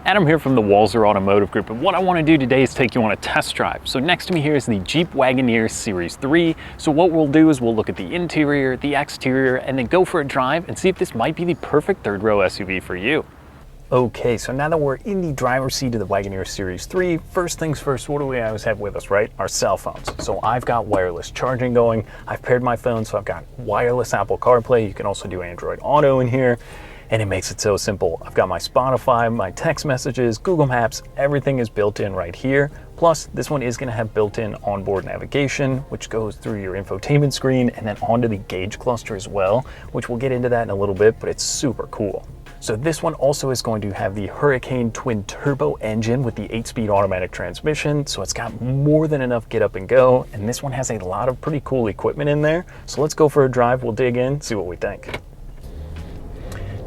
Adam here from the Walser Automotive Group, and what I want to do today is take you on a test drive. So next to me here is the Jeep Wagoneer Series III. So what we'll do is we'll look at the interior, the exterior, and then go for a drive and see if this might be the perfect third row SUV for you. Okay, so now that we're in the driver's seat of the Wagoneer Series III, first things first, what do we always have with us, right? Our cell phones. So I've got wireless charging going. I've paired my phone, so I've got wireless Apple CarPlay. You can also do Android Auto in here. And it makes it so simple. I've got my Spotify, my text messages, Google Maps, everything is built in right here. Plus, this one is gonna have built-in onboard navigation, which goes through your infotainment screen and then onto the gauge cluster as well, which we'll get into that in a little bit, but it's super cool. So this one also is going to have the Hurricane twin turbo engine with the 8-speed automatic transmission. So it's got more than enough get up and go. And this one has a lot of pretty cool equipment in there. So let's go for a drive, we'll dig in, see what we think.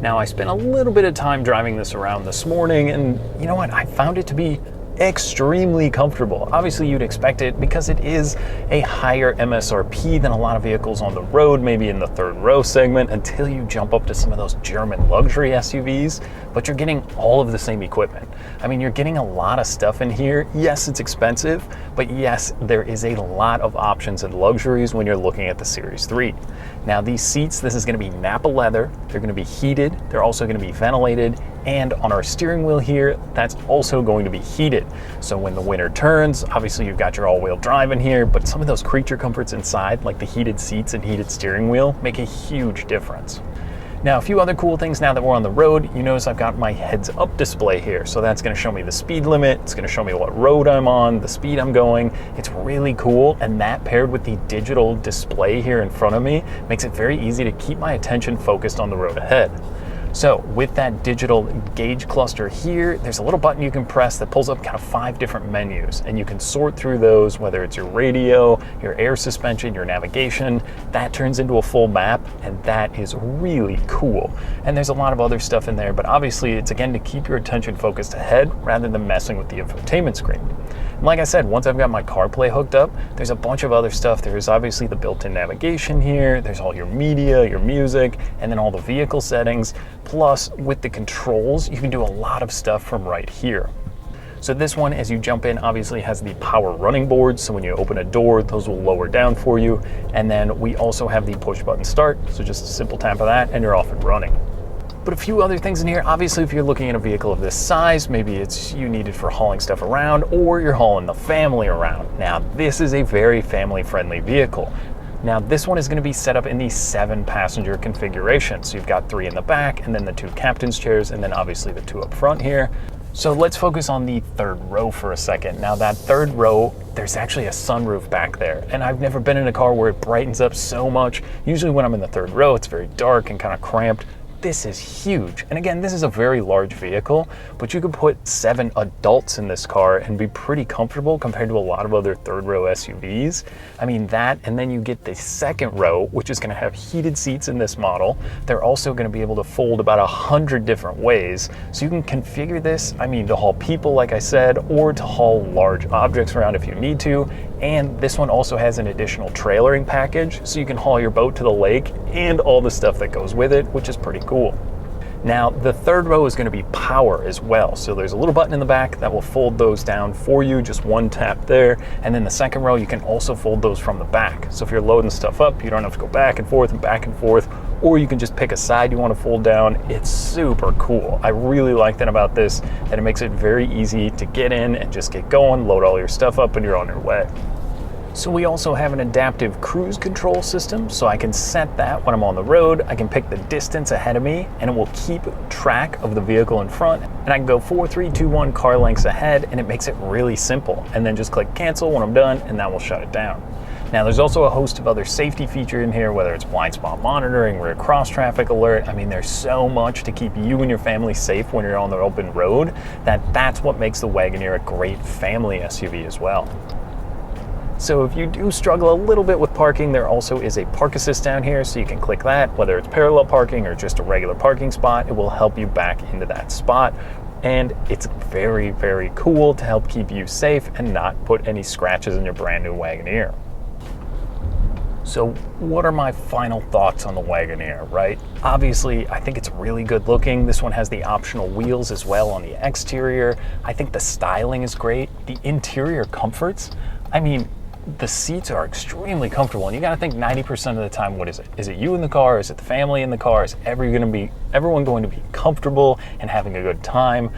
Now, I spent a little bit of time driving this around this morning, and you know what? I found it to be extremely comfortable. Obviously, you'd expect it because it is a higher MSRP than a lot of vehicles on the road, maybe in the third row segment, until you jump up to some of those German luxury SUVs, but you're getting all of the same equipment. I mean, you're getting a lot of stuff in here. Yes, it's expensive, but yes, there is a lot of options and luxuries when you're looking at the Series III. Now, these seats, this is gonna be Nappa leather. They're gonna be heated. They're also gonna be ventilated. And on our steering wheel here, that's also going to be heated. So when the winter turns, obviously you've got your all-wheel drive in here, but some of those creature comforts inside, like the heated seats and heated steering wheel, make a huge difference. Now, a few other cool things now that we're on the road. You notice I've got my heads-up display here. So that's gonna show me the speed limit. It's gonna show me what road I'm on, the speed I'm going. It's really cool. And that paired with the digital display here in front of me makes it very easy to keep my attention focused on the road ahead. So with that digital gauge cluster here, there's a little button you can press that pulls up kind of 5 different menus, and you can sort through those, whether it's your radio, your air suspension, your navigation. That turns into a full map, and that is really cool. And there's a lot of other stuff in there, but obviously it's again to keep your attention focused ahead rather than messing with the infotainment screen. And like I said, once I've got my CarPlay hooked up, there's a bunch of other stuff. There's obviously the built-in navigation here, there's all your media, your music, and then all the vehicle settings. Plus, with the controls, you can do a lot of stuff from right here. So this one, as you jump in, obviously has the power running boards. So when you open a door, those will lower down for you. And then we also have the push button start. So just a simple tap of that and you're off and running. But a few other things in here. Obviously, if you're looking at a vehicle of this size, maybe it's you need it for hauling stuff around, or you're hauling the family around. Now, this is a very family-friendly vehicle. Now, this one is going to be set up in the 7-passenger configuration. So you've got 3 in the back, and then the 2 captain's chairs, and then obviously the 2 up front here. So let's focus on the third row for a second. Now, that third row, there's actually a sunroof back there, and I've never been in a car where it brightens up so much. Usually when I'm in the third row, it's very dark and kind of cramped. This is huge. And again, this is a very large vehicle, but you could put 7 adults in this car and be pretty comfortable compared to a lot of other third row SUVs. I mean that, and then you get the second row, which is gonna have heated seats in this model. They're also gonna be able to fold about 100 different ways. So you can configure this, I mean, to haul people, like I said, or to haul large objects around if you need to. And this one also has an additional trailering package, so you can haul your boat to the lake and all the stuff that goes with it, which is pretty cool. Now, the third row is going to be power as well. So there's a little button in the back that will fold those down for you, just one tap there. And then the second row, you can also fold those from the back. So if you're loading stuff up, you don't have to go back and forth, or you can just pick a side you want to fold down. It's super cool. I really like that about this, that it makes it very easy to get in and just get going, load all your stuff up, and you're on your way. So we also have an adaptive cruise control system, so I can set that when I'm on the road. I can pick the distance ahead of me, and it will keep track of the vehicle in front. And I can go 4, 3, 2, 1 car lengths ahead, and it makes it really simple. And then just click cancel when I'm done, and that will shut it down. Now, there's also a host of other safety features in here, whether it's blind spot monitoring, rear cross traffic alert. I mean, there's so much to keep you and your family safe when you're on the open road, that's what makes the Wagoneer a great family SUV as well. So if you do struggle a little bit with parking, there also is a park assist down here, so you can click that, whether it's parallel parking or just a regular parking spot, it will help you back into that spot. And it's very, very cool to help keep you safe and not put any scratches in your brand new Wagoneer. So what are my final thoughts on the Wagoneer, right? Obviously, I think it's really good looking. This one has the optional wheels as well on the exterior. I think the styling is great. The interior comforts, I mean, the seats are extremely comfortable, and you gotta think 90% of the time, what is it? Is it you in the car? Is it the family in the car? Is everyone going to be comfortable and having a good time?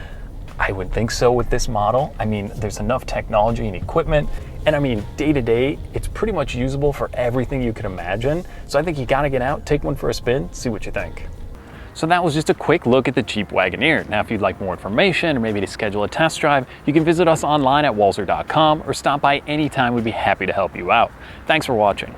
I would think so with this model. I mean, there's enough technology and equipment, and I mean, day to day, it's pretty much usable for everything you can imagine. So I think you gotta get out, take one for a spin, see what you think. So that was just a quick look at the Jeep Wagoneer. Now, if you'd like more information or maybe to schedule a test drive, you can visit us online at walser.com or stop by anytime. We'd be happy to help you out. Thanks for watching.